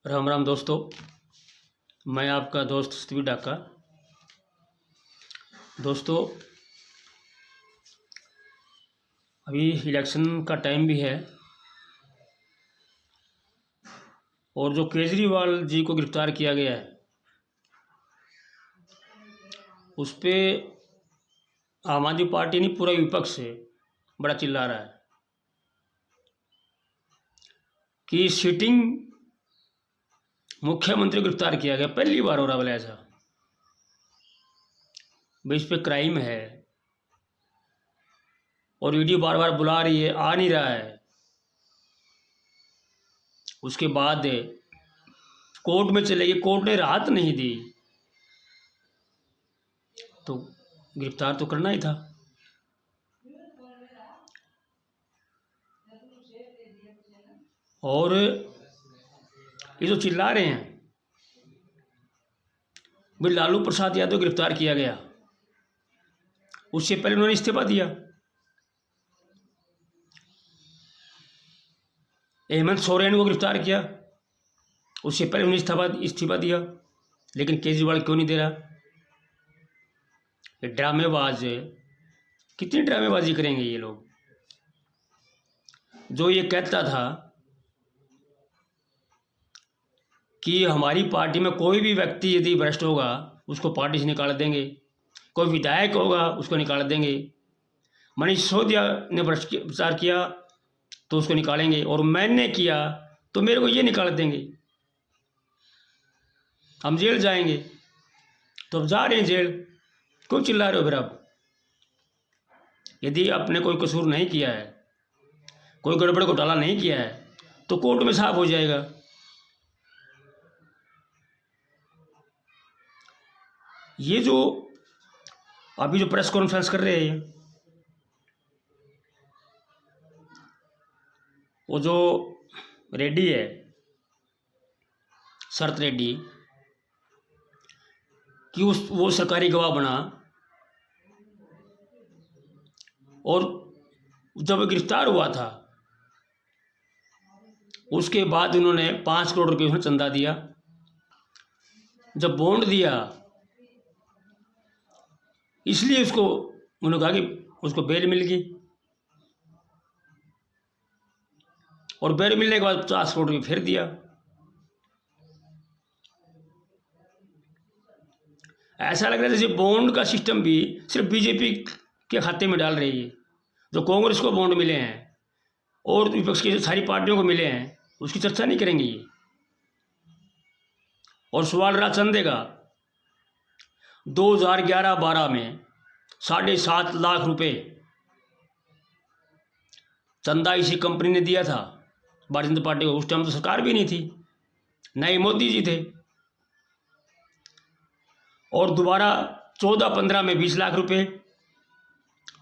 राम राम दोस्तों, मैं आपका दोस्त स्टीव डाका। दोस्तों, अभी इलेक्शन का टाइम भी है और जो केजरीवाल जी को गिरफ्तार किया गया है उस पर आम आदमी पार्टी नहीं, पूरा विपक्ष से बड़ा चिल्ला रहा है कि सिटिंग मुख्यमंत्री को गिरफ्तार किया गया। पहली बार हो रहा बोला ऐसा भाई, इस पर क्राइम है और ईडी बार बार बुला रही है, आ नहीं रहा है। उसके बाद कोर्ट में चले गए, कोर्ट ने राहत नहीं दी तो गिरफ्तार तो करना ही था। और ये जो चिल्ला रहे हैं भाई लालू प्रसाद यादव गिरफ्तार किया गया, उससे पहले उन्होंने इस्तीफा दिया। हेमंत सोरेन को गिरफ्तार किया, उससे पहले उन्होंने इस्तीफा दिया। लेकिन केजरीवाल क्यों नहीं दे रहा? ये ड्रामेबाज, कितनी ड्रामेबाजी करेंगे ये लोग। जो ये कहता था कि हमारी पार्टी में कोई भी व्यक्ति यदि भ्रष्ट होगा उसको पार्टी से निकाल देंगे, कोई विधायक होगा उसको निकाल देंगे, मनीष सिसोदिया ने भ्रष्टाचार किया तो उसको निकालेंगे, और मैंने किया तो मेरे को ये निकाल देंगे, हम जेल जाएंगे। तो अब जा रहे हैं जेल, क्यों चिल्ला रहे हो फिर आप? यदि आपने कोई कसूर नहीं किया है, कोई गड़बड़ घोटाला नहीं किया है तो कोर्ट में साफ हो जाएगा। ये जो अभी जो प्रेस कॉन्फ्रेंस कर रहे हैं, वो जो रेड्डी है, शरत रेड्डी, कि वो सरकारी गवाह बना, और जब गिरफ्तार हुआ था उसके बाद उन्होंने 5 करोड़ रुपये उसने चंदा दिया। जब बॉन्ड दिया इसलिए उसको उन्होंने कहा कि उसको बेल मिल गई, और बेल मिलने के बाद 50 करोड़ रुपये फिर दिया। ऐसा लग रहा है जैसे बॉन्ड का सिस्टम भी सिर्फ बीजेपी के खाते में डाल रही है। जो कांग्रेस को बॉन्ड मिले हैं और विपक्ष की सारी पार्टियों को मिले हैं उसकी चर्चा नहीं करेंगे ये। और सवाल रहा चंदे का, 2011-12 में 7.5 लाख रुपए चंदा इसी कंपनी ने दिया था भारतीय जनता पार्टी को। उस टाइम तो सरकार भी नहीं थी, न ही मोदी जी थे। और दोबारा 14-15 में 20 लाख रुपए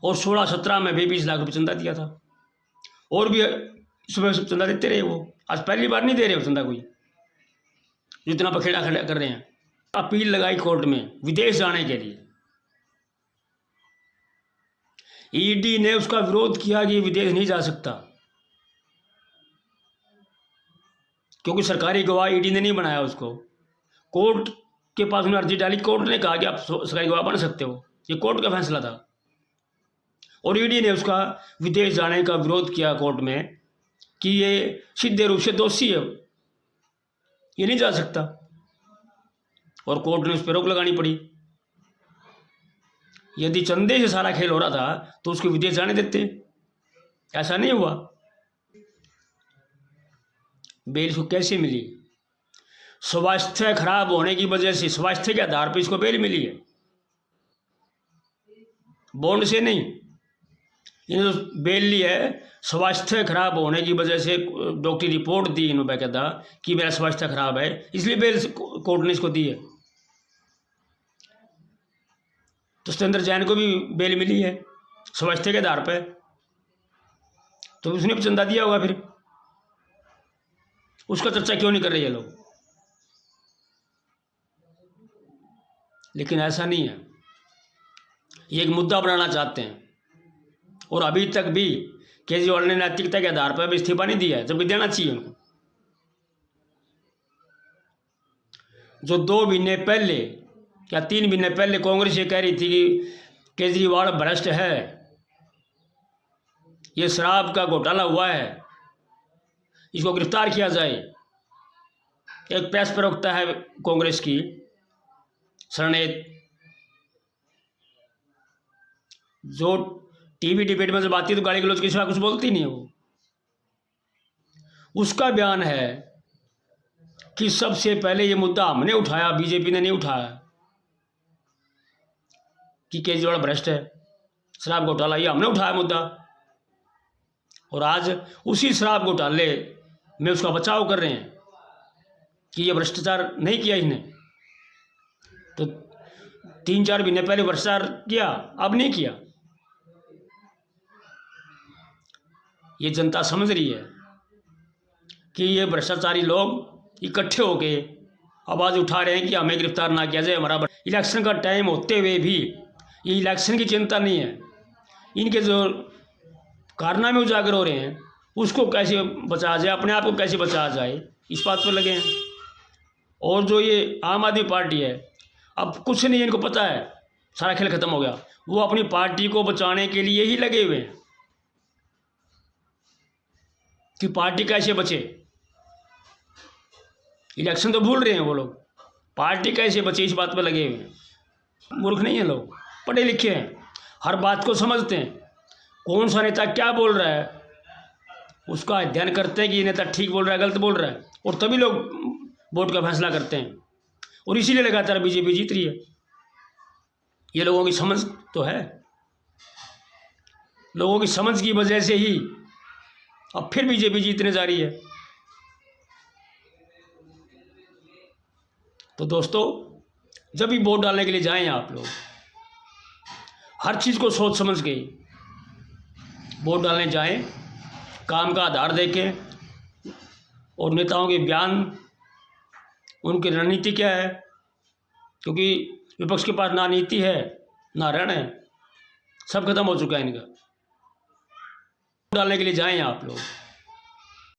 और 16-17 में भी 20 लाख रुपए चंदा दिया था। और भी सुबह सब चंदा देते रहे वो। आज पहली बार नहीं दे रहे हो चंदा कोई, जितना पखेड़ा खड़ा कर रहे हैं। अपील लगाई कोर्ट में विदेश जाने के लिए, ईडी ने उसका विरोध किया कि विदेश नहीं जा सकता, क्योंकि सरकारी गवाह ईडी ने नहीं बनाया उसको। कोर्ट के पास उन्होंने अर्जी डाली, कोर्ट ने कहा कि आप सरकारी गवाह बन सकते हो, ये कोर्ट का फैसला था। और ईडी ने उसका विदेश जाने का विरोध किया कोर्ट में कि ये सीधे रूप से दोषी है, ये नहीं जा सकता, और कोर्ट ने उस पर रोक लगानी पड़ी। यदि चंदे से सारा खेल हो रहा था तो उसको विदेश जाने देते, ऐसा नहीं हुआ। बेल इसको कैसे मिली? स्वास्थ्य खराब होने की वजह से, स्वास्थ्य के आधार पर इसको बेल मिली है, बॉन्ड से नहीं। इन्होंने जो बेल ली है स्वास्थ्य खराब होने की वजह से, डॉक्टरी रिपोर्ट दी इन्होंने कहता कि मेरा स्वास्थ्य खराब है, इसलिए बेल कोर्ट ने इसको दी है। तो सत्येंद्र जैन को भी बेल मिली है स्वास्थ्य के आधार पर, तो उसने भी चंदा दिया होगा, फिर उसका चर्चा क्यों नहीं कर रहे ये लोग? लेकिन ऐसा नहीं है, ये एक मुद्दा बनाना चाहते हैं। और अभी तक भी केजरीवाल ने नैतिकता के आधार पर इस्तीफा नहीं दिया है, जबकि देना चाहिए उनको। जो 2 महीने पहले या 3 महीने पहले कांग्रेस ये कह रही थी कि केजरीवाल भ्रष्ट है, ये शराब का घोटाला हुआ है, इसको गिरफ्तार किया जाए। एक प्रेस प्रवक्ता है कांग्रेस की शरणेत, जो टीवी डिबेट में जब आती है तो गाली गलौज के सिवा कुछ बोलती नहीं है वो। उसका बयान है कि सबसे पहले ये मुद्दा हमने उठाया, बीजेपी ने नहीं उठाया, कि केजरीवाल भ्रष्ट है, शराब घोटाला, ये हमने उठाया मुद्दा। और आज उसी शराब घोटाले में उसका बचाव कर रहे हैं कि ये भ्रष्टाचार नहीं किया इसने। तो 3-4 महीने पहले भ्रष्टाचार किया, अब नहीं किया। ये जनता समझ रही है कि ये भ्रष्टाचारी लोग इकट्ठे होके आवाज़ उठा रहे हैं कि हमें गिरफ्तार ना किया जाए, हमारा इलेक्शन का टाइम होते हुए भी ये इलेक्शन की चिंता नहीं है। इनके जो कारनामे उजागर हो रहे हैं उसको कैसे बचाया जाए, अपने आप को कैसे बचाया जाए, इस बात पर लगे हैं। और जो ये आम आदमी पार्टी है, अब कुछ नहीं, इनको पता है सारा खेल खत्म हो गया। वो अपनी पार्टी को बचाने के लिए ही लगे हुए हैं कि पार्टी कैसे बचे। इलेक्शन तो भूल रहे हैं वो लोग, पार्टी कैसे बचे इस बात पर लगे हुए हैं। मूर्ख नहीं है लोग, पढ़े लिखे हैं, हर बात को समझते हैं। कौन सा नेता क्या बोल रहा है उसका अध्ययन करते हैं कि ये नेता ठीक बोल रहा है, गलत बोल रहा है, और तभी लोग वोट का फैसला करते हैं। और इसीलिए लगातार बीजेपी जीत रही है। ये लोगों की समझ तो है, लोगों की समझ की वजह से ही अब फिर बीजेपी जीतने जा रही है। तो दोस्तों, जब भी वोट डालने के लिए जाएं आप लोग, हर चीज़ को सोच समझ के वोट डालने जाएं, काम का आधार देखें, और नेताओं के बयान, उनकी रणनीति क्या है, क्योंकि विपक्ष के पास ना नीति है ना रण है, सब खत्म हो चुका है इनका। वोट डालने के लिए जाएं आप लोग।